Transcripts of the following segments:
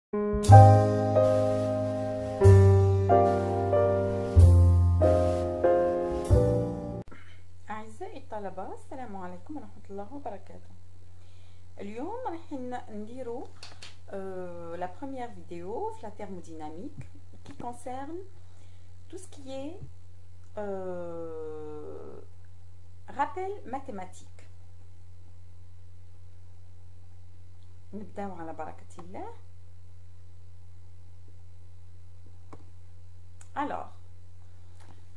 أعزائي الطلبة، السلام عليكم ورحمة الله وبركاته. اليوم راح نديرو la première vidéo sur la thermodynamique qui concerne tout ce qui est rappel mathématique. نبداو على بركة الله. Alors,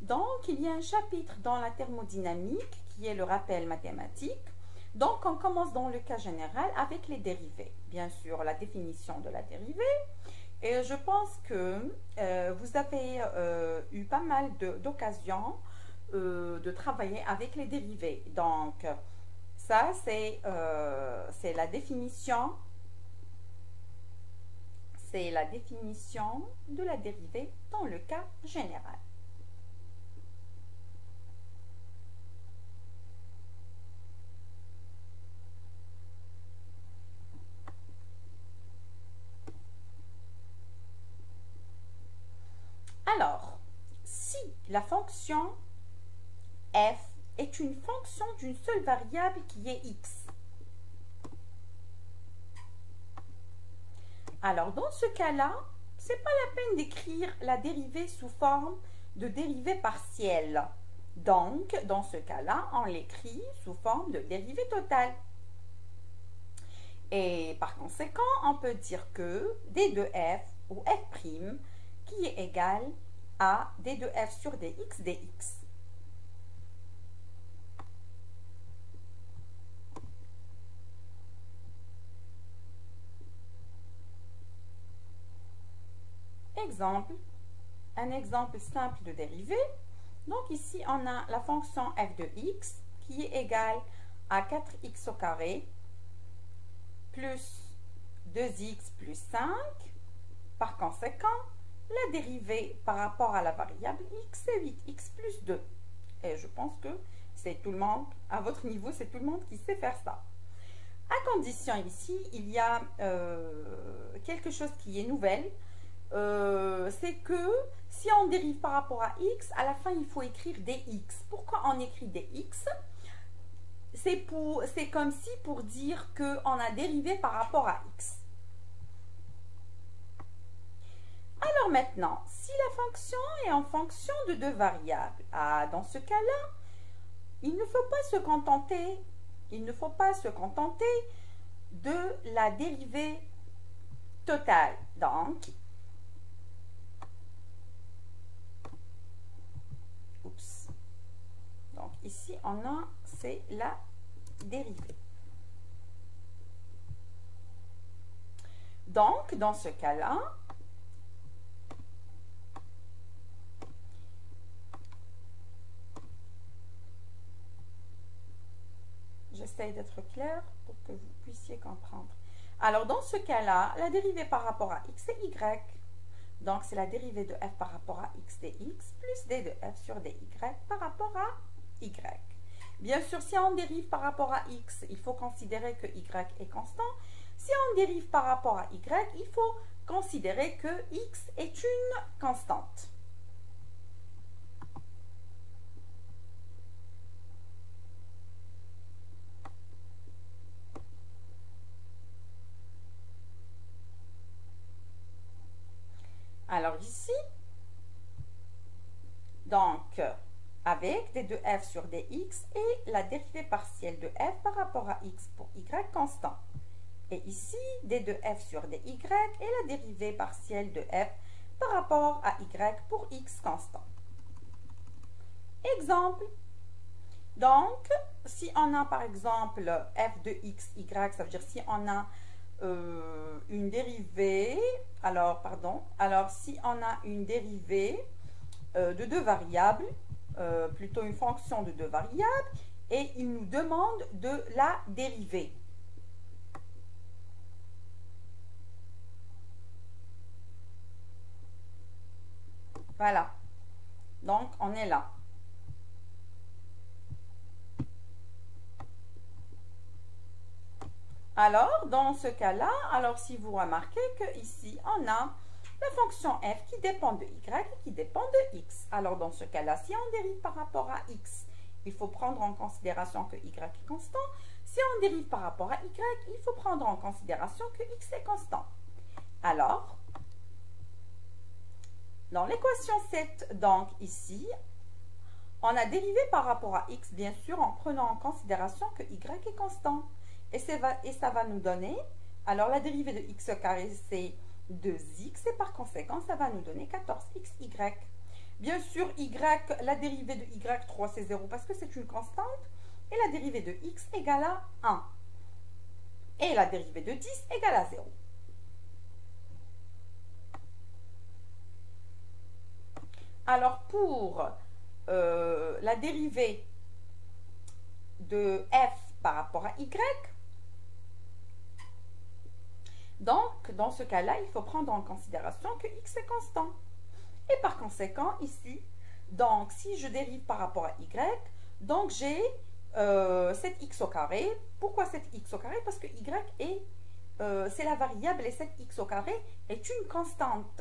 donc il y a un chapitre dans la thermodynamique qui est le rappel mathématique. Donc on commence dans le cas général avec les dérivées. Bien sûr, la définition de la dérivée. Et je pense que vous avez eu pas mal d'occasions de travailler avec les dérivées. Donc ça c'est la définition. C'est la définition de la dérivée dans le cas général. Alors, si la fonction f est une fonction d'une seule variable qui est x, alors dans ce cas-là, ce n'est pas la peine d'écrire la dérivée sous forme de dérivée partielle. Donc, dans ce cas-là, on l'écrit sous forme de dérivée totale. Et par conséquent, on peut dire que d de f ou f' qui est égal à d de f sur dx dx. Exemple, un exemple simple de dérivée. Donc ici, on a la fonction f de x qui est égale à 4x au carré plus 2x plus 5. Par conséquent, la dérivée par rapport à la variable x est 8x plus 2. Et je pense que c'est tout le monde, à votre niveau, c'est tout le monde qui sait faire ça. À condition ici, il y a quelque chose qui est nouvelle. C'est que si on dérive par rapport à x, à la fin il faut écrire dx. Pourquoi on écrit dx? C'est comme si pour dire qu'on a dérivé par rapport à x. Alors maintenant, si la fonction est en fonction de deux variables, dans ce cas-là, il ne faut pas se contenter de la dérivée totale. Donc ici, on a, c'est la dérivée. Donc, dans ce cas-là, j'essaie d'être claire pour que vous puissiez comprendre. Alors, dans ce cas-là, la dérivée par rapport à x, c'est y. Donc, c'est la dérivée de f par rapport à x dx plus d de f sur dy par rapport à y. Bien sûr, si on dérive par rapport à x, il faut considérer que y est constant. Si on dérive par rapport à y, il faut considérer que x est une constante. Alors ici, donc, avec d de f sur dx et la dérivée partielle de f par rapport à x pour y constant. Et ici, d de f sur dy et la dérivée partielle de f par rapport à y pour x constant. Exemple. Donc, si on a par exemple f de x, y, ça veut dire si on a une dérivée, alors si on a une dérivée de deux variables, plutôt une fonction de deux variables, et il nous demande de la dériver. Voilà. Donc, on est là. Alors, dans ce cas-là, alors si vous remarquez qu'ici, on a la fonction f qui dépend de y et qui dépend de x. Alors, dans ce cas-là, si on dérive par rapport à x, il faut prendre en considération que y est constant. Si on dérive par rapport à y, il faut prendre en considération que x est constant. Alors, dans l'équation 7, donc ici, on a dérivé par rapport à x, bien sûr, en prenant en considération que y est constant. Et ça va nous donner, alors la dérivée de x carré, c'est 2x, et par conséquent, ça va nous donner 14xy. Bien sûr, la dérivée de y3, c'est 0 parce que c'est une constante, et la dérivée de x égale à 1. Et la dérivée de 10 égale à 0. Alors, pour la dérivée de f par rapport à y, donc, dans ce cas-là, il faut prendre en considération que x est constant. Et par conséquent, ici, donc, si je dérive par rapport à y, donc j'ai 7x au carré. Pourquoi 7x au carré? Parce que y est, c'est la variable et 7x au carré est une constante.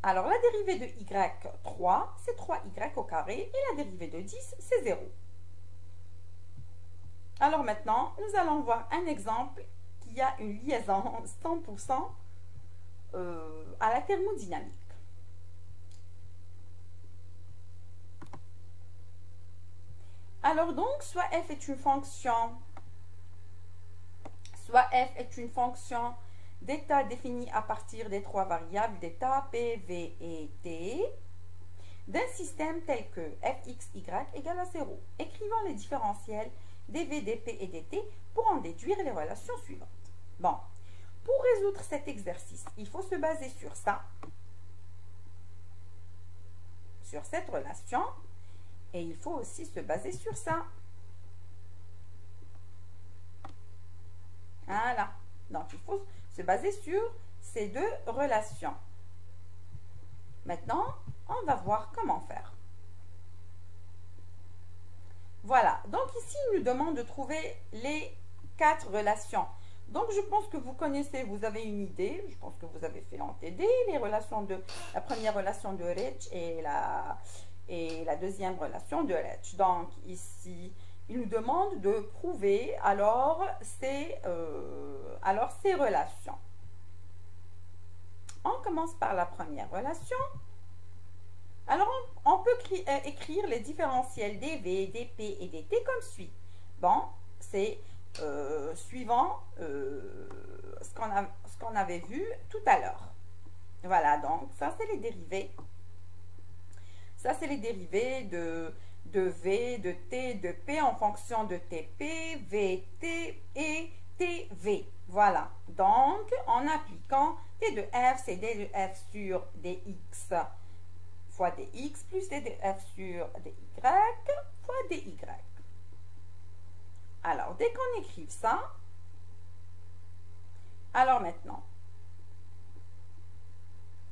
Alors, la dérivée de y3, c'est 3y au carré, et la dérivée de 10, c'est 0. Alors maintenant, nous allons voir un exemple qui a une liaison 100% à la thermodynamique. Alors donc, soit f est une fonction d'état défini à partir des trois variables d'état P, V et T d'un système tel que fx, y égale à 0. Écrivons les différentiels dv, dp et dt pour en déduire les relations suivantes. Bon, pour résoudre cet exercice, il faut se baser sur ça, sur cette relation, et il faut aussi se baser sur ça. Voilà. Donc, il faut se baser sur ces deux relations. Maintenant, on va voir comment faire. Voilà. Donc, ici, il nous demande de trouver les 4 relations. Donc, je pense que vous connaissez, vous avez une idée. Je pense que vous avez fait en TD les relations de la première relation de Ricci et la deuxième relation de Ricci. Donc, ici, il nous demande de prouver alors ces relations. On commence par la première relation. Alors, on peut écrire les différentiels dv, dp et dt comme suit. Bon, c'est suivant ce qu'on avait vu tout à l'heure. Voilà, donc ça c'est les dérivés. Ça c'est les dérivés de V, de T, de P en fonction de TP, VT et TV. Voilà, donc en appliquant D de F, c'est D de F sur dx fois dx plus D de F sur dy fois dy. Alors, dès qu'on écrive ça, alors maintenant,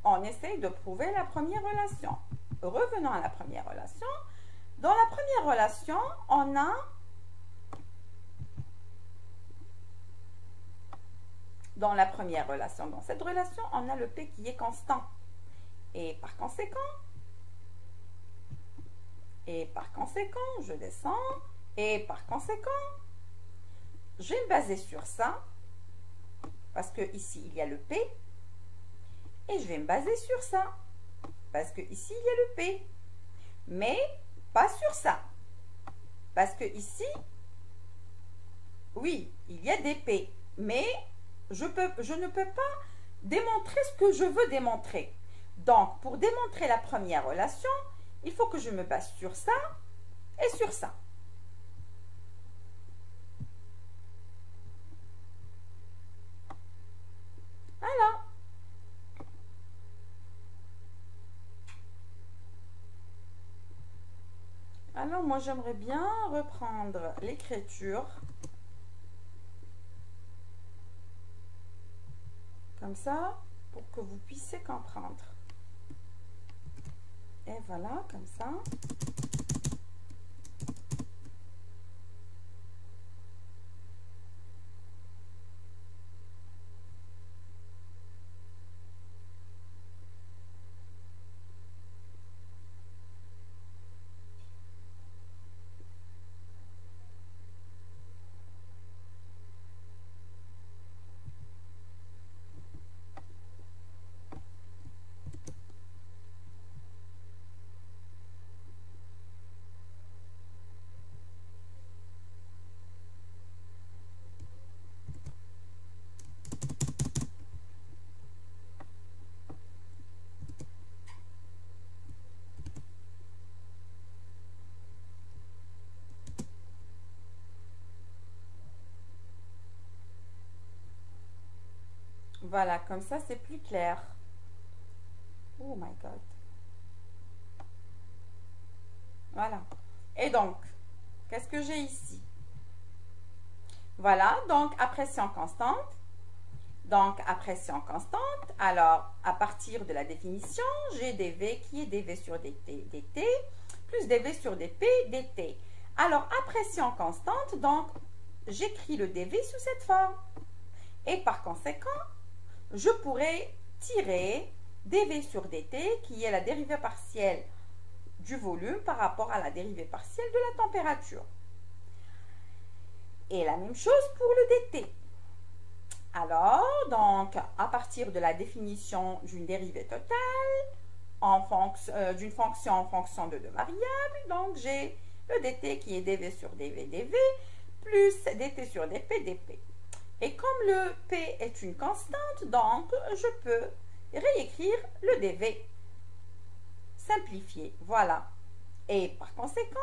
on essaye de prouver la première relation. Revenons à la première relation. Dans la première relation, on a dans cette relation, on a le P qui est constant. Et par conséquent, je descends. Et par conséquent, je vais me baser sur ça, parce que ici, il y a le P. Et je vais me baser sur ça, parce que ici, il y a le P. Mais pas sur ça, parce que ici, oui, il y a des P. Mais je ne peux pas démontrer ce que je veux démontrer. Donc, pour démontrer la première relation, il faut que je me base sur ça et sur ça. Voilà. Alors, moi, j'aimerais bien reprendre l'écriture. Comme ça, pour que vous puissiez comprendre. Et voilà, comme ça. Voilà, comme ça, c'est plus clair. Oh my God. Voilà. Et donc, qu'est-ce que j'ai ici? Voilà, donc à pression constante. Donc, à pression constante, alors, à partir de la définition, j'ai dV qui est dV sur dt, plus dV sur dp dt. Alors, à pression constante, donc, j'écris le dV sous cette forme. Et par conséquent, je pourrais tirer dV sur dt, qui est la dérivée partielle du volume par rapport à la dérivée partielle de la température. Et la même chose pour le dt. Alors, donc, à partir de la définition d'une dérivée totale, d'une fonction en fonction de deux variables, donc j'ai le dt qui est dv sur dv plus dt sur dp dp. Et comme le p est une constante, donc je peux réécrire le dv simplifié. Voilà. Et par conséquent,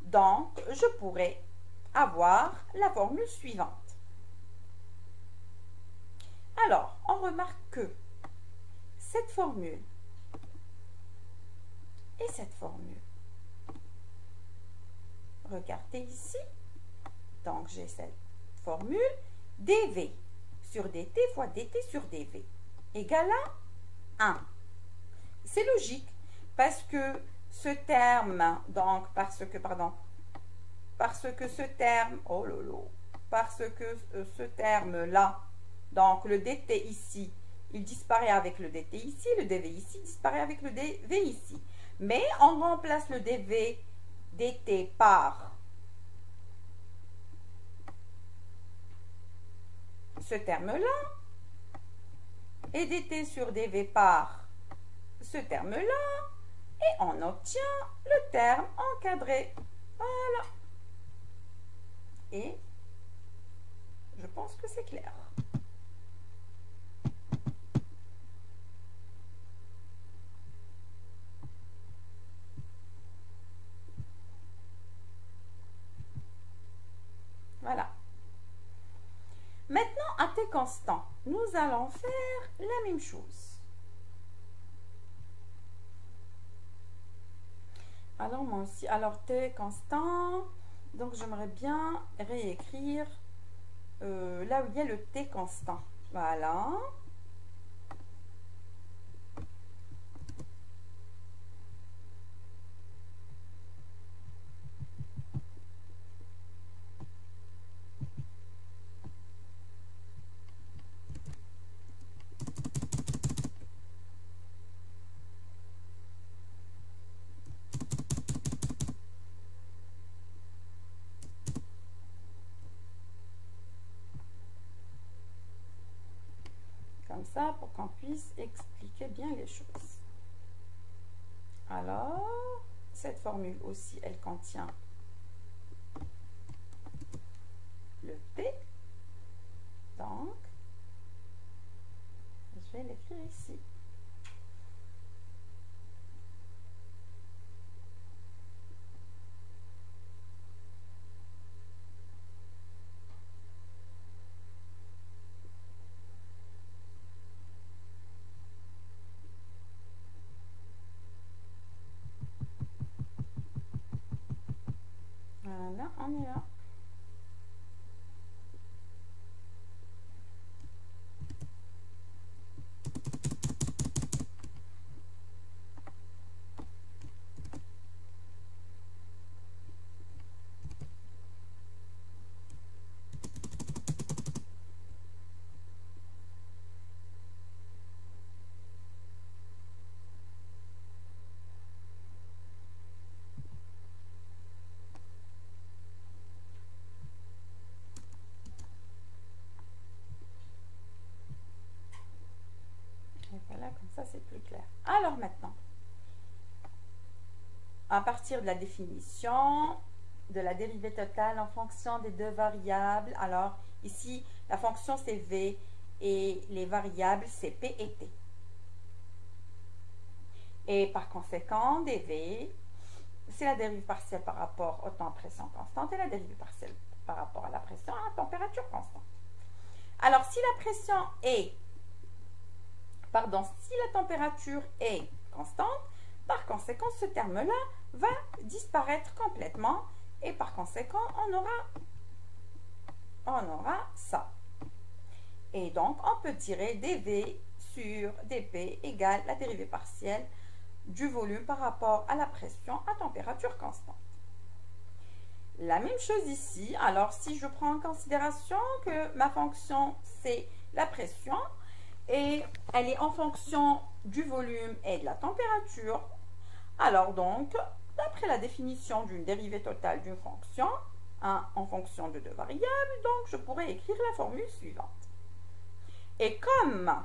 donc, je pourrais avoir la formule suivante. Alors, on remarque que cette formule et cette formule, regardez ici, donc j'ai cette formule dv sur dt fois dt sur dv égale à 1. C'est logique parce que ce terme, donc parce que ce terme, oh lolo, parce que ce terme-là, donc le dt ici, il disparaît avec le dt ici, le dv ici disparaît avec le dv ici. Mais on remplace le dv dt par ce terme-là et dt sur dv par ce terme-là et on obtient le terme encadré. Voilà. Et je pense que c'est clair. Voilà. Maintenant, à t constant, nous allons faire la même chose. Alors, moi aussi, alors t constant, donc j'aimerais bien réécrire là où il y a le t constant. Voilà. Comme ça, pour qu'on puisse expliquer bien les choses. Alors, cette formule aussi, elle contient le T. Donc, je vais l'écrire ici. Voilà, on est là. Et voilà, comme ça, c'est plus clair. Alors maintenant, à partir de la définition de la dérivée totale en fonction des deux variables, alors ici, la fonction c'est v et les variables c'est p et t. Et par conséquent, dv, c'est la dérivée partielle par rapport au temps pression constante et la dérivée partielle par rapport à la pression à la température constante. Alors, si la pression est pardon, si la température est constante, par conséquent, ce terme-là va disparaître complètement et par conséquent, on aura ça. Et donc, on peut tirer dV sur dP égale la dérivée partielle du volume par rapport à la pression à température constante. La même chose ici. Alors, si je prends en considération que ma fonction, c'est la pression et elle est en fonction du volume et de la température, alors donc, d'après la définition d'une dérivée totale d'une fonction, en fonction de deux variables, donc je pourrais écrire la formule suivante. Et comme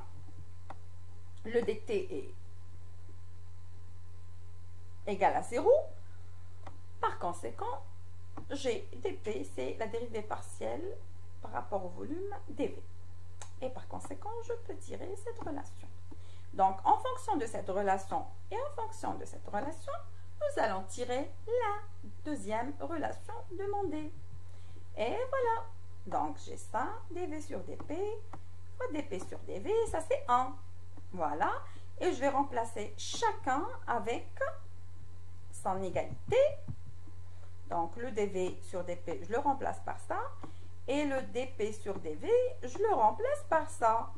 le dt est égal à 0, par conséquent, G dP, c'est la dérivée partielle par rapport au volume dV. Et par conséquent, je peux tirer cette relation. Donc, en fonction de cette relation et en fonction de cette relation, nous allons tirer la deuxième relation demandée. Et voilà. Donc, j'ai ça, dV sur dP, fois dP sur dV, ça c'est 1. Voilà. Et je vais remplacer chacun avec son égalité. Donc, le dV sur dP, je le remplace par ça. Et le dP sur dV, je le remplace par ça.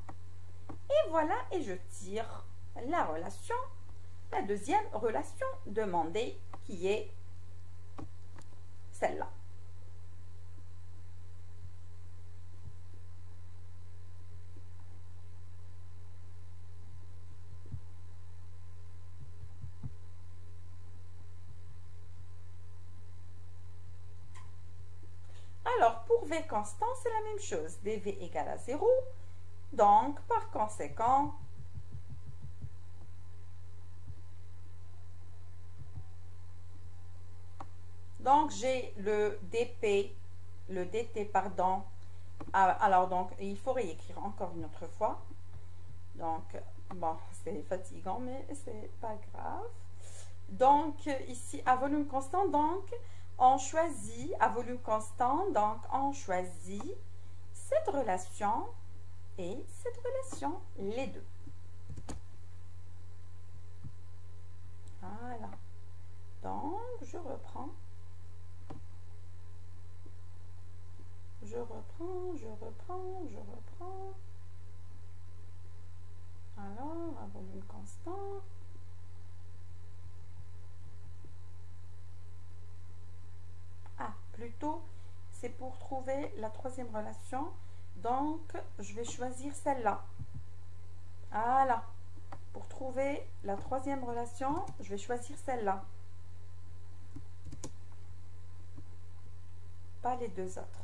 Et voilà, et je tire la relation, la deuxième relation demandée qui est celle-là. Alors, pour V constant, c'est la même chose. dV égale à 0. Donc, par conséquent, j'ai le dP, le dt, pardon. Alors, donc, il faut réécrire encore une autre fois. Donc, bon, c'est fatigant, mais c'est pas grave. Donc, ici, à volume constant, donc, on choisit, à volume constant, donc, on choisit cette relation et cette relation, les deux. Voilà. Donc, je reprends. Alors, à volume constant. Ah, plutôt, c'est pour trouver la troisième relation. Donc, je vais choisir celle-là. Voilà. Pour trouver la troisième relation, je vais choisir celle-là. Pas les deux autres.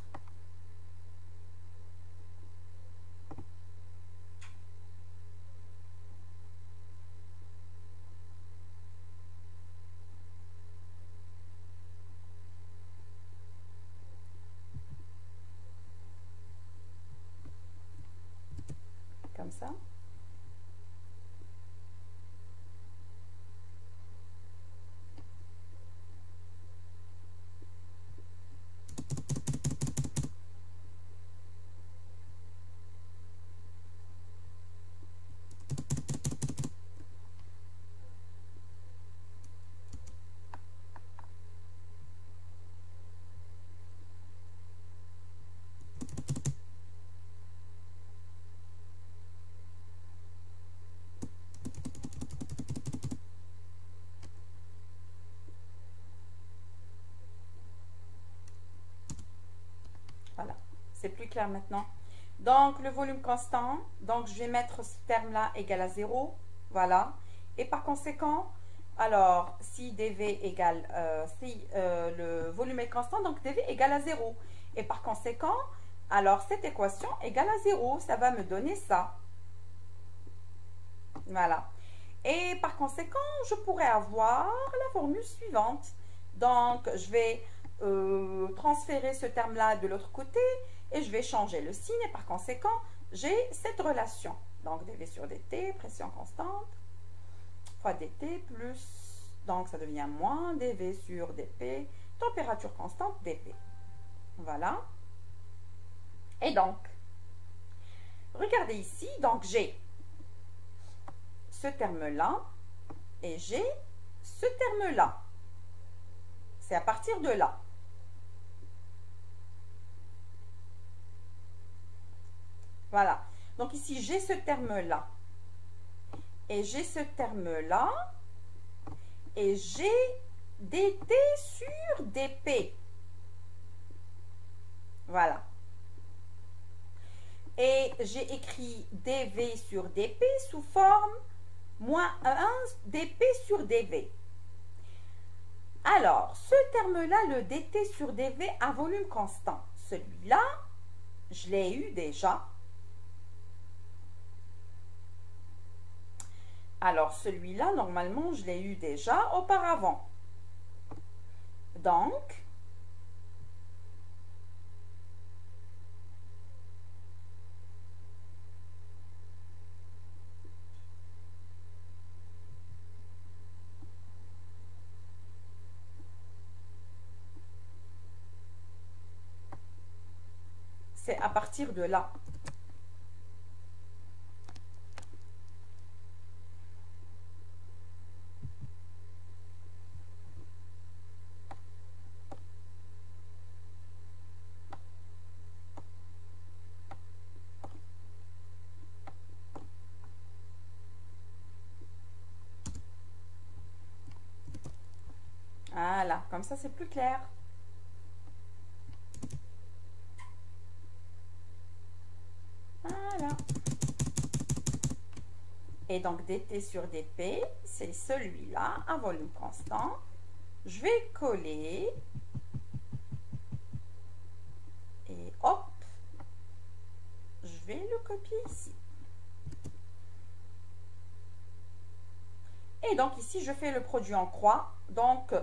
Comme ça. Voilà, c'est plus clair maintenant. Donc, le volume constant, donc je vais mettre ce terme-là égal à 0, voilà. Et par conséquent, alors, si dV égale, le volume est constant, donc dV égale à 0. Et par conséquent, alors cette équation égale à 0, ça va me donner ça. Voilà. Et par conséquent, je pourrais avoir la formule suivante. Donc, je vais transférer ce terme-là de l'autre côté et je vais changer le signe et par conséquent, j'ai cette relation. Donc, dV sur dt, pression constante, fois dt plus, donc ça devient moins dV sur dP, température constante dP. Voilà. Et donc, regardez ici, donc j'ai ce terme-là et j'ai ce terme-là. C'est à partir de là. Voilà. Donc ici, j'ai ce terme-là. Et j'ai ce terme-là. Et j'ai des T sur des P. Voilà. Et j'ai écrit dV sur dP sous forme moins 1 dP sur dV. Alors, ce terme-là, le dt sur dv à volume constant, celui-là, je l'ai eu déjà. Alors, celui-là, normalement, je l'ai eu déjà auparavant. Donc, c'est à partir de là. Voilà, comme ça c'est plus clair. Voilà. Et donc dt sur dp, c'est celui-là, à volume constant. Je vais coller. Et hop, je vais le copier ici. Et donc ici, je fais le produit en croix. Donc,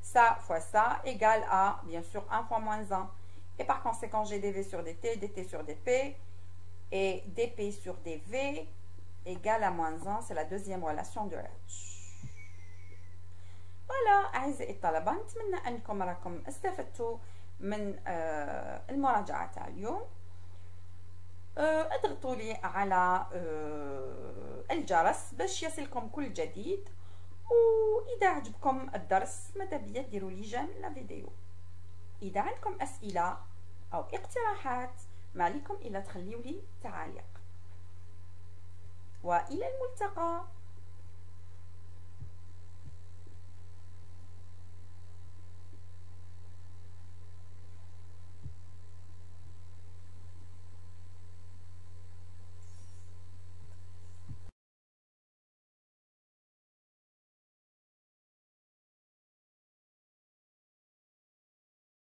ça fois ça égale à, bien sûr, 1 fois moins 1. Et par conséquent, j'ai dv sur dt, dt sur dp. Et dp sur dv égale à moins 1. C'est la deuxième relation de H. voilà أعزائي الطلبة، نتمنى أنكم راكم استفدتوا من المراجعة تاع اليوم. اضغطوا لي على الجرس باش يصلكم كل جديد، وإذا عجبكم الدرس ماذا بيا ديروا لي جيم للفيديو. إذا عندكم أسئلة أو اقتراحات ما عليكم إلا تخليوا لي تعاليق. وإلى الملتقى.